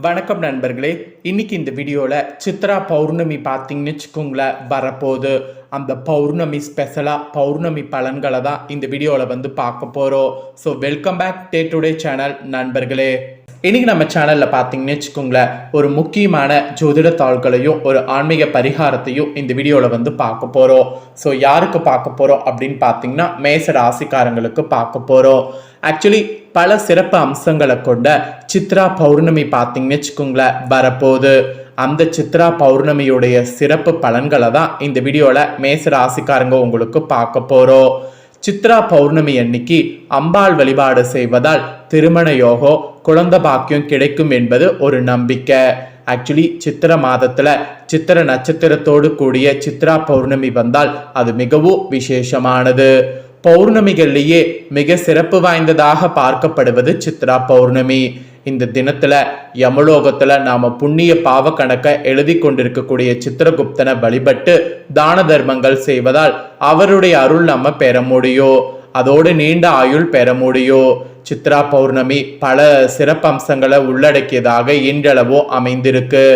வணக்கம் நண்பர்களே. இன்னைக்கு இந்த வீடியோவில் சித்ரா பௌர்ணமி பார்த்தீங்கன்னு வச்சுக்கோங்களேன் வரப்போகுது. அந்த பௌர்ணமி ஸ்பெஷலாக பௌர்ணமி பலன்களை தான் இந்த வீடியோவில் பார்க்க போகிறோம். So welcome back day today channel நண்பர்களே. இன்னைக்கு நம்ம சேனலில் பார்த்தீங்கன்னு வச்சுக்கோங்களேன் ஒரு முக்கியமான ஜோதிட தாள்களையும் ஒரு ஆன்மீக பரிகாரத்தையும் இந்த வீடியோவில் பார்க்க போகிறோம். ஸோ யாருக்கு பார்க்க போகிறோம் அப்படின்னு பார்த்தீங்கன்னா மேச ராசிக்காரங்களுக்கு பார்க்க போகிறோம். ஆக்சுவலி பல சிறப்பு அம்சங்களை கொண்ட சித்ரா பௌர்ணமி பார்த்தீங்கன்னு வச்சுக்கோங்களேன் வரப்போகுது. அந்த சித்ரா பௌர்ணமியுடைய சிறப்பு பலன்களை தான் இந்த வீடியோவில் மேச ராசிக்காரங்க உங்களுக்கு பார்க்க போகிறோம். சித்ரா பௌர்ணமி அன்னைக்கு அம்பாள் வழிபாடு செய்வதால் திருமண யோகம் குழந்தை பாக்கியம் கிடைக்கும் என்பது ஒரு நம்பிக்கை. ஆக்சுவலி சித்திர மாதத்துல சித்திர நட்சத்திரத்தோடு கூடிய சித்ரா பௌர்ணமி வந்தால் அது மிகவும் விசேஷமானது. பௌர்ணமிகள்லேயே மிக சிறப்பு வாய்ந்ததாக பார்க்கப்படுவது சித்ரா பௌர்ணமி. இந்த தினத்துல யமலோகத்துல நாம புண்ணிய பாவ கணக்கை எழுதி கொண்டிருக்கக்கூடிய சித்திரகுப்தனை வழிபட்டு தான தர்மங்கள் செய்வதால் அவருடைய அருள் நம்ம பெற முடியும். அதோடு நீண்ட ஆயுள் பெற முடியும். சித்ரா பௌர்ணமி பல சிறப்பம்சங்களை உள்ளடக்கியதாக இன்றளவோ அமைந்திருக்கு.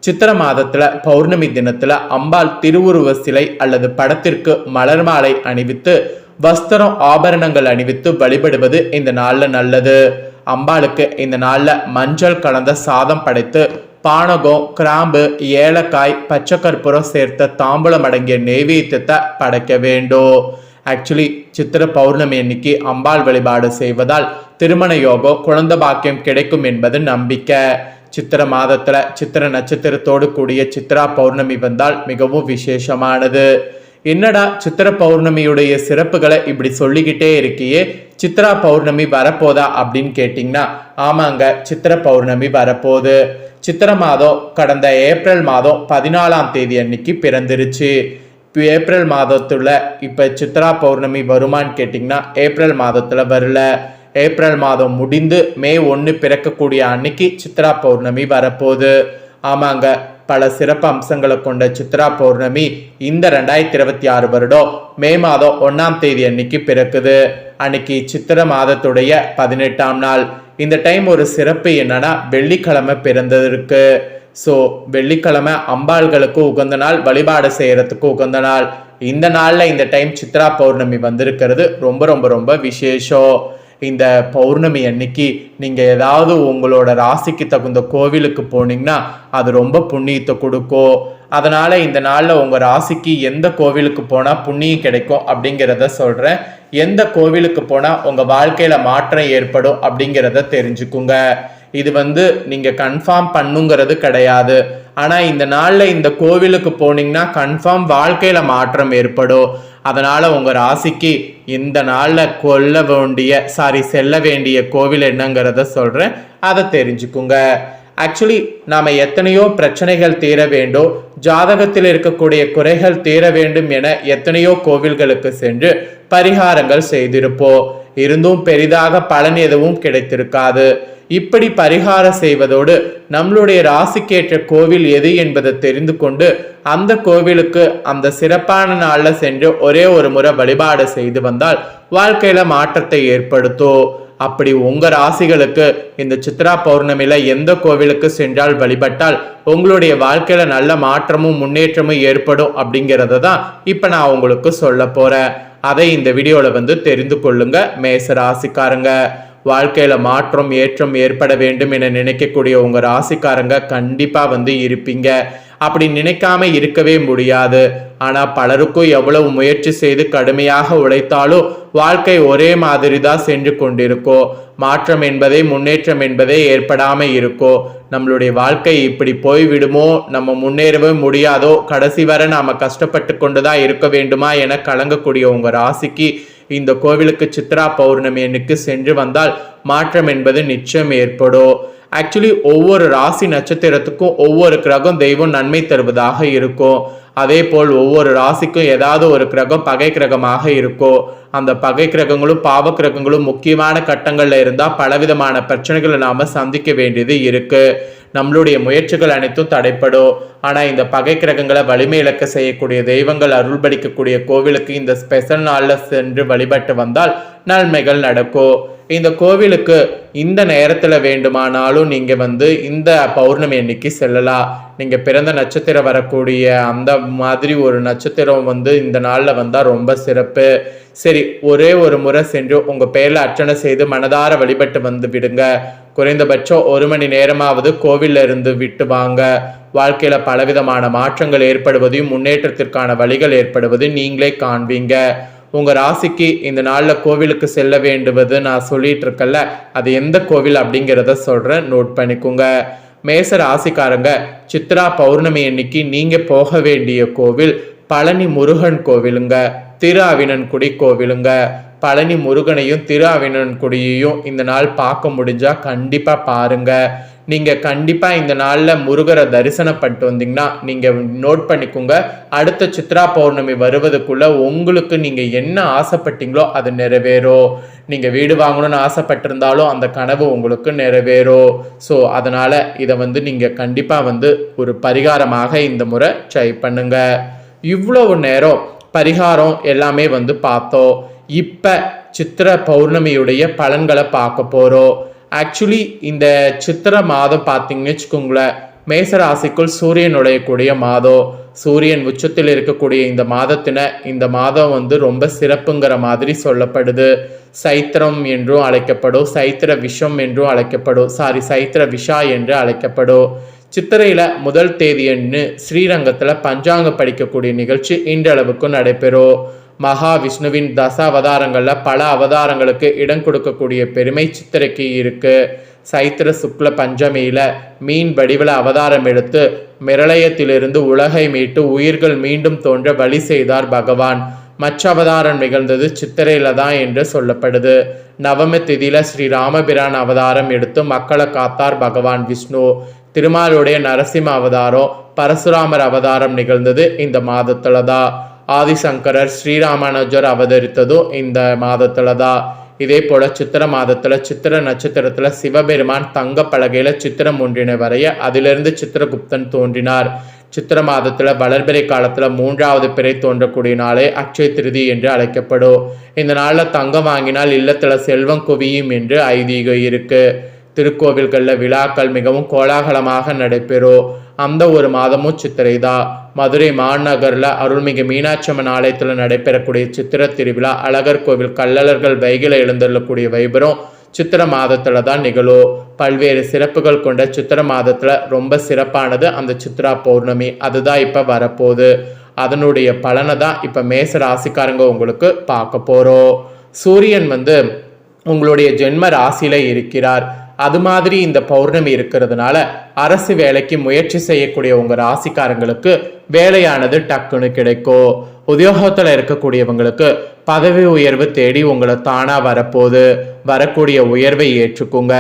சித்திர மாதத்துல பௌர்ணமி தினத்துல அம்பாள் திருவுருவ சிலை அல்லது படத்திற்கு மலர் மாலை அணிவித்து வஸ்திரம் ஆபரணங்கள் அணிவித்து வழிபடுவது இந்த நாள்ல நல்லது. அம்பாளுக்கு இந்த நாள்ல மஞ்சள் கலந்த சாதம் படைத்து பானகம் கிராம்பு ஏலக்காய் பச்சை கற்பூரம் சேர்த்த தாம்பூலம் அடங்கிய நெய்வேத்தியத்தை படைக்க வேண்டும். ஆக்சுவலி சித்திர பௌர்ணமி அன்னைக்கு அம்பாள் வழிபாடு செய்வதால் திருமண யோகம் குழந்தை பாக்கியம் கிடைக்கும் என்பது நம்பிக்கை. சித்திர மாதத்துல சித்திர நட்சத்திரத்தோடு கூடிய சித்ரா பௌர்ணமி வந்தால் மிகவும் விசேஷமானது. என்னடா சித்திர பௌர்ணமியுடைய சிறப்புகளை இப்படி சொல்லிக்கிட்டே இருக்கியே, சித்ரா பௌர்ணமி வரப்போதா அப்படின்னு கேட்டிங்கன்னா ஆமாங்க, சித்திர பௌர்ணமி வரப்போகுது. சித்திர மாதம் கடந்த ஏப்ரல் மாதம் 14ஆம் தேதி அன்னைக்கு பிறந்துருச்சு. ஏப்ரல் மாதத்துல இப்ப சித்ரா பௌர்ணமி வருமானு கேட்டிங்கன்னா ஏப்ரல் மாதத்துல வரல. ஏப்ரல் மாதம் முடிந்து மே 1 பிறக்கக்கூடிய அன்னைக்கு சித்ரா பௌர்ணமி வரப்போகுது. ஆமாங்க, பல சிறப்பு அம்சங்களை கொண்ட சித்ரா பௌர்ணமி இந்த 2026 வருடம் மே மாதம் 1ஆம் தேதி அன்னைக்கு பிறக்குது. அன்னைக்கு சித்திர மாதத்துடைய 18ஆம் நாள். இந்த டைம் ஒரு சிறப்பு என்னன்னா வெள்ளிக்கிழமை பிறந்ததற்கு. ஸோ வெள்ளிக்கிழமை அம்பாள்களுக்கு உகந்த நாள், வழிபாடு செய்யறதுக்கு உகந்த நாள். இந்த நாளில் இந்த டைம் சித்ரா பௌர்ணமி வந்திருக்கிறது ரொம்ப ரொம்ப ரொம்ப விசேஷம். இந்த பௌர்ணமி அன்னைக்கு நீங்கள் ஏதாவது உங்களோட ராசிக்கு தகுந்த கோவிலுக்கு போனீங்கன்னா அது ரொம்ப புண்ணியத்தை கொடுக்கும். அதனால் இந்த நாளில் உங்கள் ராசிக்கு எந்த கோவிலுக்கு போனால் புண்ணியம் கிடைக்கும் அப்படிங்கிறத சொல்கிறேன். எந்த கோவிலுக்கு போனால் உங்கள் வாழ்க்கையில் மாற்றம் ஏற்படும் அப்படிங்கிறத தெரிஞ்சுக்குங்க. இது நீங்கள் கன்ஃபார்ம் பண்ணுங்கிறது கிடையாது. ஆனால் இந்த நாளில் இந்த கோவிலுக்கு போனீங்கன்னா கன்ஃபார்ம் வாழ்க்கையில் மாற்றம் ஏற்படும். அதனால் உங்கள் ராசிக்கு இந்த நாளில் செல்ல வேண்டிய கோவில் என்னங்கிறத சொல்கிறேன், அதை தெரிஞ்சுக்குங்க. ஆக்சுவலி நாம் எத்தனையோ பிரச்சனைகள் தீர வேண்டும், ஜாதகத்தில் இருக்கக்கூடிய குறைகள் தீர வேண்டும் என எத்தனையோ கோவில்களுக்கு சென்று பரிகாரங்கள் செய்திருப்போம். இருந்தும் பெரிதாக பலன் எதுவும் கிடைத்திருக்காது. இப்படி பரிகாரம் செய்வதோடு நம்மளுடைய ராசிக்கேற்ற கோவில் எது என்பதை தெரிந்து கொண்டு அந்த கோவிலுக்கு அந்த சிறப்பான நாள்ல சென்று ஒரே ஒரு முறை வழிபாடு செய்து வந்தால் வாழ்க்கையில மாற்றத்தை ஏற்படுத்தும். அப்படி உங்க ராசிகளுக்கு இந்த சித்ரா பௌர்ணமியில எந்த கோவிலுக்கு சென்றால் வழிபட்டால் உங்களுடைய வாழ்க்கையில நல்ல மாற்றமும் முன்னேற்றமும் ஏற்படும் அப்படிங்கிறத தான் இப்ப நான் உங்களுக்கு சொல்ல போறேன். அதை இந்த வீடியோல தெரிந்து கொள்ளுங்க மேச ராசிக்காரங்க. வாழ்க்கையில மாற்றம் ஏற்றம் ஏற்பட வேண்டும் என நினைக்கக்கூடிய உங்க ராசிக்காரங்க கண்டிப்பா இருப்பீங்க. அப்படி நினைக்காம இருக்கவே முடியாது. ஆனா பலருக்கும் எவ்வளவு முயற்சி செய்து கடுமையாக உழைத்தாலும் வாழ்க்கை ஒரே மாதிரி தான் சென்று கொண்டிருக்கோ. மாற்றம் என்பதே முன்னேற்றம் என்பதே ஏற்படாம இருக்கோ. நம்மளுடைய வாழ்க்கை இப்படி போய்விடுமோ, நம்ம முன்னேறவே முடியாதோ, கடைசி வரை நாம கஷ்டப்பட்டு கொண்டுதான் இருக்க வேண்டுமா என கலங்கக்கூடிய உங்க ராசிக்கு இந்த கோவிலுக்கு சித்ரா பௌர்ணமி அன்னைக்கு சென்று வந்தால் மாற்றம் என்பது நிச்சயம் ஏற்படும். ஆக்சுவலி ஒவ்வொரு ராசி நட்சத்திரத்துக்கும் ஒவ்வொரு கிரகம் தெய்வம் நன்மை தருவதாக இருக்கும். அதே போல் ஒவ்வொரு ராசிக்கும் ஏதாவது ஒரு கிரகம் பகை கிரகமாக இருக்கும். அந்த பகை கிரகங்களும் பாவ கிரகங்களும் முக்கியமான கட்டங்கள்ல இருந்தால் பலவிதமான பிரச்சனைகளை நாம சந்திக்க வேண்டியது இருக்கு. நம்மளுடைய முயற்சிகள் அனைத்தும் தடைப்படும். ஆனா இந்த பகை கிரகங்களை வலிமை இழக்க செய்யக்கூடிய தெய்வங்கள் அருள்படிக்கக்கூடிய கோவிலுக்கு இந்த ஸ்பெஷல் நாள்ல சென்று வழிபட்டு வந்தால் நன்மைகள் நடக்கும். இந்த கோவிலுக்கு இந்த நேரத்தில் வேண்டுமானாலும் நீங்கள் வந்து இந்த பௌர்ணமி அன்னைக்கு செல்லலாம். நீங்கள் பிறந்த நட்சத்திரம் வரக்கூடிய அந்த மாதிரி ஒரு நட்சத்திரம் வந்து இந்த நாளில் வந்தால் ரொம்ப சிறப்பு. சரி, ஒரே ஒரு முறை சென்று உங்கள் பேரில் அர்ச்சனை செய்து மனதார வழிபட்டு வந்து விடுங்க. குறைந்தபட்சம் 1 மணி நேரமாவது கோவிலில் இருந்து விட்டு வாங்க. வாழ்க்கையில் பலவிதமான மாற்றங்கள் ஏற்படுவதையும் முன்னேற்றத்திற்கான வழிகள் ஏற்படுவது நீங்களே காண்பீங்க. உங்கள் ராசிக்கு இந்த நாளில் கோவிலுக்கு செல்ல வேண்டுவது நான் சொல்லிட்டு இருக்கல, அது எந்த கோவில் அப்படிங்கிறத சொல்கிறேன், நோட் பண்ணிக்கோங்க. மேச ராசிக்காரங்க, சித்ரா பௌர்ணமி அன்னைக்கு நீங்கள் போக வேண்டிய கோவில் பழனி முருகன் கோவிலுங்க, திரு அவினன்குடி கோவிலுங்க. பழனி முருகனையும் திரு அவினன்குடியையும் இந்த நாள் பார்க்க முடிஞ்சா கண்டிப்பாக பாருங்க. நீங்கள் கண்டிப்பாக இந்த நாளில் முருகரை தரிசனம் பண்ணிட்டு வந்தீங்கன்னா நீங்கள் நோட் பண்ணிக்கோங்க, அடுத்த சித்ரா பௌர்ணமி வருவதுக்குள்ளே உங்களுக்கு நீங்கள் என்ன ஆசைப்பட்டீங்களோ அது நிறைவேறும். நீங்கள் வீடு வாங்கணும்னு ஆசைப்பட்டிருந்தாலும் அந்த கனவு உங்களுக்கு நிறைவேறும். ஸோ அதனால் இதை வந்து நீங்கள் கண்டிப்பாக வந்து ஒரு பரிகாரமாக இந்த முறை ட்ரை பண்ணுங்க. இவ்வளவு நேரம் பரிகாரம் எல்லாமே வந்து பார்த்தோம். இப்போ சித்திர பௌர்ணமியுடைய பலன்களை பார்க்க போகிறோம். ஆக்சுவலி இந்த சித்திர மாதம் பார்த்தீங்கன்னு வச்சுக்கோங்களேன், மேசராசிக்குள் சூரியன் நுழையக்கூடிய மாதம். சூரியன் உச்சத்தில் இருக்கக்கூடிய இந்த மாதம் வந்து ரொம்ப சிறப்புங்கிற மாதிரி சொல்லப்படுது. சைத்திரம் என்றும் அழைக்கப்படும், சைத்திர விஷம் என்றும் அழைக்கப்படும், சைத்திர விஷா என்று அழைக்கப்படும். சித்திரையில் முதல் தேதியன்று ஸ்ரீரங்கத்தில் பஞ்சாங்க படிக்கக்கூடிய நிகழ்ச்சி இன்றளவுக்கு நடைபெறும். மகாவிஷ்ணுவின் தச அவதாரங்களில் பல அவதாரங்களுக்கு இடம் கொடுக்கக்கூடிய பெருமை சித்திரைக்கு இருக்கு. சைத்திர சுக்ல பஞ்சமியில் மீன் வடிவில் அவதாரம் எடுத்து மிரளயத்திலிருந்து உலகை மீட்டு உயிர்கள் மீண்டும் தோன்ற வழி செய்தார் பகவான். மற்ற அவதாரம் நிகழ்ந்தது சித்திரையில தான் என்று சொல்லப்படுது. நவமி திதியில ஸ்ரீ ராமபிரான் அவதாரம் எடுத்து மக்களை காத்தார் பகவான் விஷ்ணு. திருமாலுடைய நரசிம்ம அவதாரம், பரசுராமர் அவதாரம் நிகழ்ந்தது இந்த மாதத்துல தான். ஆதிசங்கரர் ஸ்ரீராமானுஜர் அவதரித்ததும் இந்த மாதத்துல தான். இதே போல சித்திர மாதத்துல சித்திர நட்சத்திரத்துல சிவபெருமான் தங்க பலகையில சித்திரம் ஒன்றினை வரைய அதிலிருந்து சித்திரகுப்தன் தோன்றினார். சித்திர மாதத்துல வளர்பிறை காலத்துல 3வது பிறை தோன்றக்கூடிய நாளே அக்ஷய திருதி என்று அழைக்கப்படும். இந்த நாள்ல தங்கம் வாங்கினால் இல்லத்துல செல்வம் குவியும் என்று ஐதீகம் இருக்கு. திருக்கோவில்களில் விழாக்கள் மிகவும் கோலாகலமாக நடைபெறும். அந்த ஒரு மாதமும் சித்திரை தான். மதுரை மாநகரில் அருள்மிகு மீனாட்சி அம்மன் ஆலயத்தில் நடைபெறக்கூடிய சித்திர திருவிழா, அழகர் கோவில் கள்ளழர்கள் வைகில எழுந்தள்ளக்கூடிய வைபரம் சித்திர மாதத்துல தான் நிகழும். பல்வேறு சிறப்புகள் கொண்ட சித்திர மாதத்துல ரொம்ப சிறப்பானது அந்த சித்ரா பௌர்ணமி. அதுதான் இப்ப வரப்போகுது. அதனுடைய பலனை தான் இப்ப மேச ராசிக்காரங்க உங்களுக்கு பார்க்க போறோம். சூரியன் வந்து உங்களுடைய ஜென்ம ராசியில இருக்கிறார். அது மாதிரி இந்த பௌர்ணமி இருக்கிறதுனால அரசு வேலைக்கு முயற்சி செய்யக்கூடிய உங்க ராசிக்காரங்களுக்கு வேலையானது டக்குன்னு கிடைக்கும். உத்தியோகத்தில் இருக்கக்கூடியவங்களுக்கு பதவி உயர்வு தேடி உங்களை தானா வரப்போகுது. வரக்கூடிய உயர்வை ஏற்றுக்குங்க.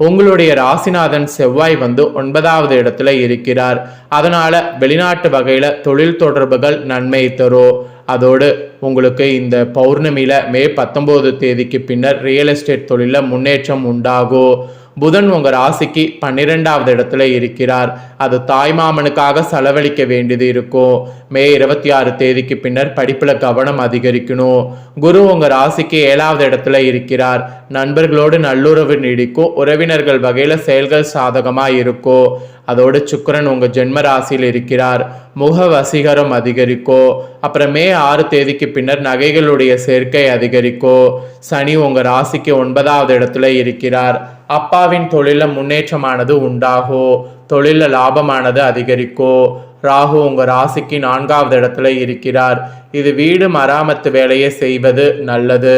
உங்களுடைய ராசிநாதன் செவ்வாய் வந்து 9வது இடத்துல இருக்கிறார். அதனால வெளிநாட்டு வகையில தொழில் தொடர்புகள் நன்மை தரும். அதோடு உங்களுக்கு இந்த பௌர்ணமியில மே 19 தேதிக்கு பின்னர் ரியல் எஸ்டேட் தொழில முன்னேற்றம் உண்டாகும். புதன் உங்க ராசிக்கு 12வது இடத்துல இருக்கிறார். அது தாய்மாமனுக்காக செலவழிக்க வேண்டியது இருக்கும். மே 26 தேதிக்கு பின்னர் படிப்புல கவனம் அதிகரிக்கணும். குரு உங்க ராசிக்கு 7வது இடத்துல இருக்கிறார். நண்பர்களோடு நல்லுறவு நீடிக்கும். உறவினர்கள் வகையில செயல்கள் சாதகமா இருக்கும். அதோடு சுக்கிரன் உங்க ஜென்ம ராசியில் இருக்கிறார். முக வசீகரம் அதிகரிக்கும். அப்புறம் மே 6 தேதிக்கு பின்னர் நகைகளுடைய சேர்க்கை அதிகரிக்கும். சனி உங்க ராசிக்கு 9வது இடத்துல இருக்கிறார். அப்பாவின் தொழில முன்னேற்றமானது உண்டாகும். தொழில லாபமானது அதிகரிக்கும். ராகு உங்க ராசிக்கு 4வது இடத்துல இருக்கிறார். இது வீடு மராமத்து வேலையை செய்வது நல்லது.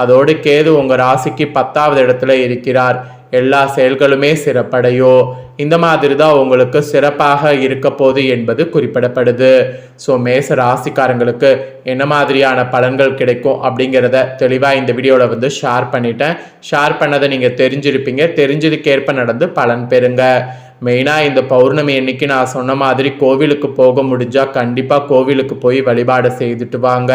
அதோடு கேது உங்க ராசிக்கு 10வது இடத்துல இருக்கிறார். எல்லா செயல்களுமே சிறப்படையும். இந்த மாதிரி தான் உங்களுக்கு சிறப்பாக இருக்க போது என்பது குறிப்பிடப்படுது. ஸோ மேச ராசிக்காரங்களுக்கு என்ன மாதிரியான பலன்கள் கிடைக்கும் அப்படிங்கிறத தெளிவாக இந்த வீடியோவில் வந்து ஷேர் பண்ணிட்டேன். ஷேர் பண்ணதை நீங்கள் தெரிஞ்சிருப்பீங்க. தெரிஞ்சதுக்கேற்ப நடந்து பலன் பெறுங்க. மெயினாக இந்த பௌர்ணமி அன்னைக்கு நான் சொன்ன மாதிரி கோவிலுக்கு போக முடிஞ்சால் கண்டிப்பாக கோவிலுக்கு போய் வழிபாடு செய்துட்டு வாங்க.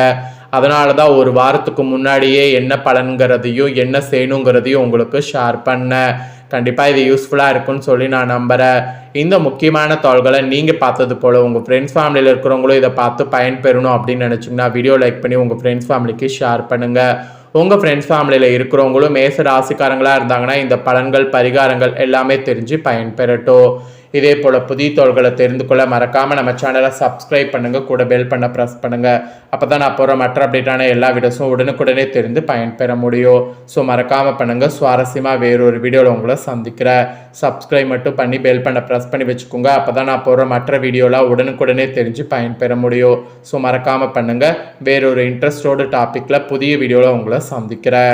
அதனால தான் ஒரு வாரத்துக்கு முன்னாடியே என்ன பலன்கிறதையும் என்ன செய்யணுங்கிறதையும் உங்களுக்கு ஷேர் பண்ணேன். கண்டிப்பாக இது யூஸ்ஃபுல்லாக இருக்குன்னு சொல்லி நான் நம்புகிறேன். இந்த முக்கியமான தகவல்களை நீங்கள் பார்த்தது போல் உங்கள் ஃப்ரெண்ட்ஸ் ஃபேமிலியில் இருக்கிறவங்களும் இதை பார்த்து பயன்பெறணும் அப்படின்னு நினச்சிங்கன்னா வீடியோ லைக் பண்ணி உங்கள் ஃப்ரெண்ட்ஸ் ஃபேமிலிக்கு ஷேர் பண்ணுங்கள். உங்கள் ஃப்ரெண்ட்ஸ் ஃபேமிலியில் இருக்கிறவங்களும் மேச ராசிக்காரங்களாக இருந்தாங்கன்னா இந்த பலன்கள் பரிகாரங்கள் எல்லாமே தெரிஞ்சு பயன்பெறட்டும். இதே போல் புதிய தோள்களை தெரிந்து கொள்ள மறக்காமல் நம்ம சேனலை சப்ஸ்கிரைப் பண்ணுங்கள், கூட பெல் பண்ண ப்ரெஸ் பண்ணுங்கள். அப்போ தான் நான் போகிற மற்ற அப்டேட்டான எல்லா வீடியோஸும் உடனுக்குடனே தெரிந்து பயன்பெற முடியும். ஸோ மறக்காமல் பண்ணுங்கள். சுவாரஸ்யமாக வேறொரு வீடியோவில் உங்களை சந்திக்கிறேன். சப்ஸ்கிரைப் மட்டும் பண்ணி பெல் பண்ண ப்ரெஸ் பண்ணி வச்சுக்கோங்க. அப்போ தான் நான் போகிற மற்ற வீடியோலாம் உடனுக்குடனே தெரிஞ்சு பயன்பெற முடியும். ஸோ மறக்காமல் பண்ணுங்கள். வேறொரு இன்ட்ரெஸ்டோட டாப்பிக்கில் புதிய வீடியோவில் உங்களை சந்திக்கிறேன்.